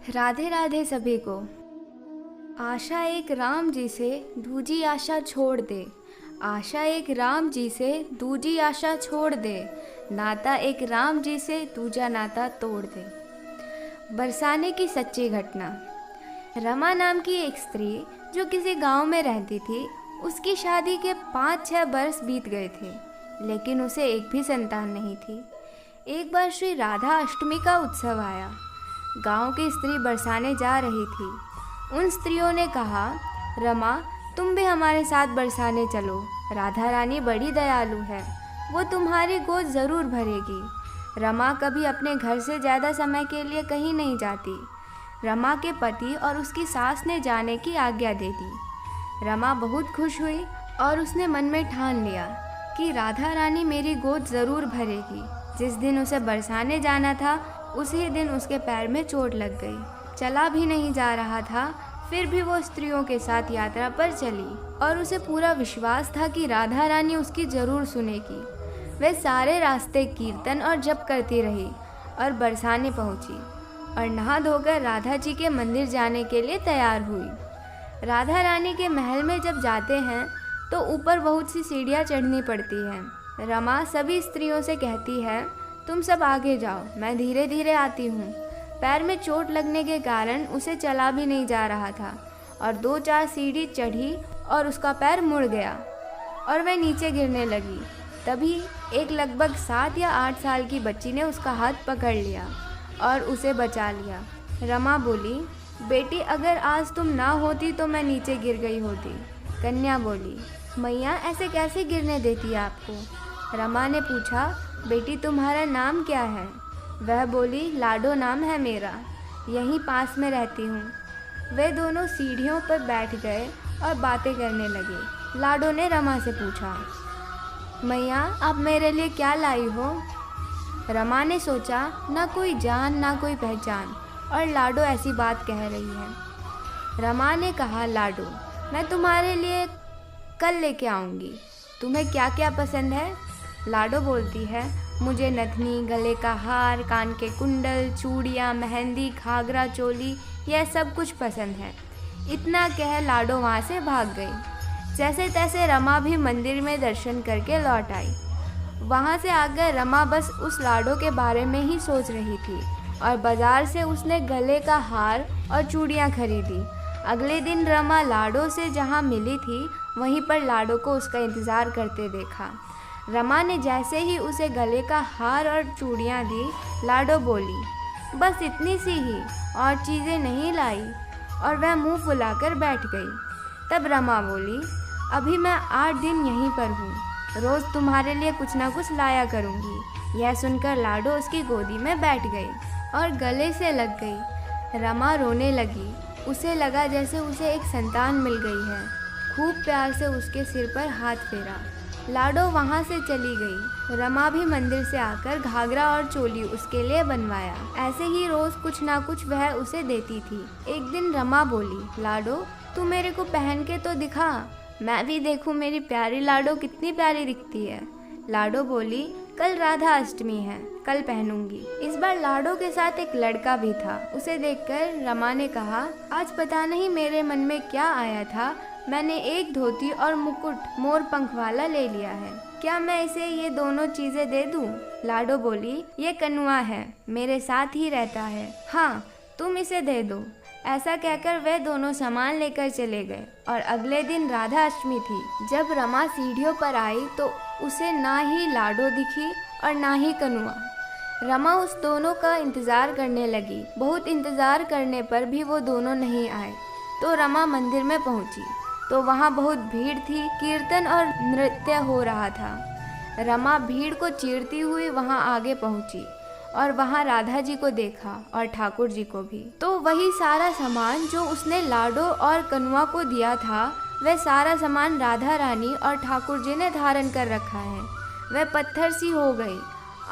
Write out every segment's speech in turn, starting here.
राधे राधे सभी को। आशा एक राम जी से दूजी आशा छोड़ दे। आशा एक राम जी से दूजी आशा छोड़ दे। नाता एक राम जी से दूजा नाता तोड़ दे। बरसाने की सच्ची घटना। रमा नाम की एक स्त्री जो किसी गांव में रहती थी, उसकी शादी के 5-6 बरस बीत गए थे, लेकिन उसे एक भी संतान नहीं थी। एक बार श्री राधा अष्टमी का उत्सव आया। गांव की स्त्री बरसाने जा रही थी। उन स्त्रियों ने कहा, रमा तुम भी हमारे साथ बरसाने चलो। राधा रानी बड़ी दयालु है, वो तुम्हारी गोद ज़रूर भरेगी। रमा कभी अपने घर से ज़्यादा समय के लिए कहीं नहीं जाती। रमा के पति और उसकी सास ने जाने की आज्ञा दे दी। रमा बहुत खुश हुई और उसने मन में ठान लिया कि राधा रानी मेरी गोद ज़रूर भरेगी। जिस दिन उसे बरसाने जाना था, उसी दिन उसके पैर में चोट लग गई। चला भी नहीं जा रहा था, फिर भी वो स्त्रियों के साथ यात्रा पर चली और उसे पूरा विश्वास था कि राधा रानी उसकी ज़रूर सुनेगी। वह सारे रास्ते कीर्तन और जप करती रही और बरसाने पहुंची और नहा धोकर राधा जी के मंदिर जाने के लिए तैयार हुई। राधा रानी के महल में जब जाते हैं तो ऊपर बहुत सी सीढ़ियाँ चढ़नी पड़ती हैं। रमा सभी स्त्रियों से कहती है, तुम सब आगे जाओ, मैं धीरे धीरे आती हूँ। पैर में चोट लगने के कारण उसे चला भी नहीं जा रहा था और 2-4 सीढ़ी चढ़ी और उसका पैर मुड़ गया और वह नीचे गिरने लगी। तभी एक लगभग 7 या 8 साल की बच्ची ने उसका हाथ पकड़ लिया और उसे बचा लिया। रमा बोली, बेटी अगर आज तुम ना होती तो मैं नीचे गिर गई होती। कन्या बोली, मैया ऐसे कैसे गिरने देती आपको। रमा ने पूछा, बेटी तुम्हारा नाम क्या है। वह बोली, लाडो नाम है मेरा, यहीं पास में रहती हूँ। वे दोनों सीढ़ियों पर बैठ गए और बातें करने लगे। लाडो ने रमा से पूछा, मैया आप मेरे लिए क्या लाई हो। रमा ने सोचा, ना कोई जान ना कोई पहचान और लाडो ऐसी बात कह रही है। रमा ने कहा, लाडो मैं तुम्हारे लिए कल लेके आऊँगी, तुम्हें क्या क्या पसंद है। लाडो बोलती है, मुझे नथनी, गले का हार, कान के कुंडल, चूड़ियाँ, मेहंदी, घाघरा चोली, यह सब कुछ पसंद है। इतना कह लाडो वहाँ से भाग गई। जैसे तैसे रमा भी मंदिर में दर्शन करके लौट आई। वहाँ से आकर रमा बस उस लाडो के बारे में ही सोच रही थी और बाजार से उसने गले का हार और चूड़ियाँ खरीदी। अगले दिन रमा लाडो से जहाँ मिली थी, वहीं पर लाडो को उसका इंतज़ार करते देखा। रमा ने जैसे ही उसे गले का हार और चूड़ियाँ दी, लाडो बोली, बस इतनी सी ही, और चीज़ें नहीं लाई, और वह मुंह फुलाकर बैठ गई। तब रमा बोली, अभी मैं 8 दिन यहीं पर हूँ, रोज़ तुम्हारे लिए कुछ ना कुछ लाया करूँगी। यह सुनकर लाडो उसकी गोदी में बैठ गई और गले से लग गई। रमा रोने लगी। उसे लगा जैसे उसे एक संतान मिल गई है। खूब प्यार से उसके सिर पर हाथ फेरा। लाडो वहाँ से चली गई। रमा भी मंदिर से आकर घाघरा और चोली उसके लिए बनवाया। ऐसे ही रोज़ कुछ ना कुछ वह उसे देती थी। एक दिन रमा बोली, लाडो तू मेरे को पहन के तो दिखा, मैं भी देखूं मेरी प्यारी लाडो कितनी प्यारी दिखती है। लाडो बोली, कल राधा अष्टमी है, कल पहनूंगी। इस बार लाडो के साथ एक लड़का भी था। उसे देखकर रमा ने कहा, आज पता नहीं मेरे मन में क्या आया था, मैंने एक धोती और मुकुट मोर पंख वाला ले लिया है, क्या मैं इसे ये दोनों चीजें दे दूं? लाडो बोली, ये कनुआ है, मेरे साथ ही रहता है, हाँ तुम इसे दे दो। ऐसा कहकर वे दोनों सामान लेकर चले गए और अगले दिन राधा अष्टमी थी। जब रमा सीढ़ियों पर आई तो उसे ना ही लाडो दिखी और ना ही कनुआ। रमा उस दोनों का इंतज़ार करने लगी। बहुत इंतज़ार करने पर भी वो दोनों नहीं आए तो रमा मंदिर में पहुंची तो वहाँ बहुत भीड़ थी। कीर्तन और नृत्य हो रहा था। रमा भीड़ को चीरती हुई वहाँ आगे पहुंची और वहाँ राधा जी को देखा और ठाकुर जी को भी। तो वही सारा सामान जो उसने लाडो और कनुआ को दिया था, वह सारा सामान राधा रानी और ठाकुर जी ने धारण कर रखा है। वह पत्थर सी हो गई,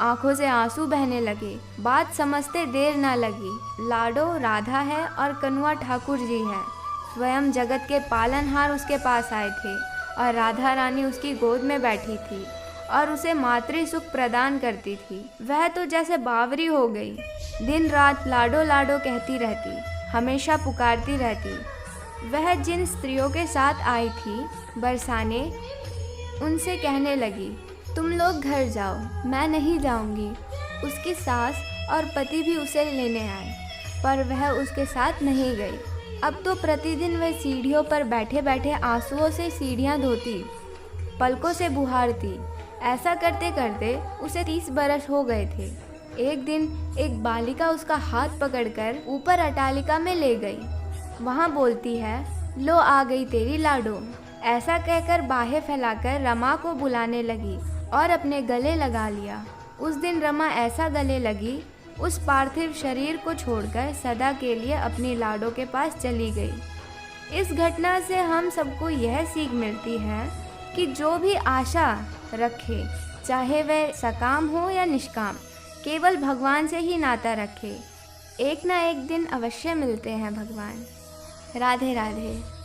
आंखों से आंसू बहने लगे। बात समझते देर ना लगी। लाडो राधा है और कनुआ ठाकुर जी है। स्वयं जगत के पालनहार उसके पास आए थे और राधा रानी उसकी गोद में बैठी थी और उसे मातृ सुख प्रदान करती थी। वह तो जैसे बावरी हो गई, दिन रात लाडो लाडो कहती रहती, हमेशा पुकारती रहती। वह जिन स्त्रियों के साथ आई थी बरसाने, उनसे कहने लगी, तुम लोग घर जाओ, मैं नहीं जाऊंगी। उसकी सास और पति भी उसे लेने आए, पर वह उसके साथ नहीं गई। अब तो प्रतिदिन वह सीढ़ियों पर बैठे बैठे आंसुओं से सीढ़ियाँ धोती, पलकों से बुहारती। ऐसा करते करते उसे 30 बरस हो गए थे। एक दिन एक बालिका उसका हाथ पकड़कर ऊपर अटालिका में ले गई। वहाँ बोलती है, लो आ गई तेरी लाडो। ऐसा कहकर बाहें फैलाकर रमा को बुलाने लगी और अपने गले लगा लिया। उस दिन रमा ऐसा गले लगी, उस पार्थिव शरीर को छोड़कर सदा के लिए अपनी लाडो के पास चली गई। इस घटना से हम सबको यह सीख मिलती है कि जो भी आशा रखे, चाहे वह सकाम हो या निष्काम, केवल भगवान से ही नाता रखे। एक ना एक दिन अवश्य मिलते हैं भगवान। राधे राधे।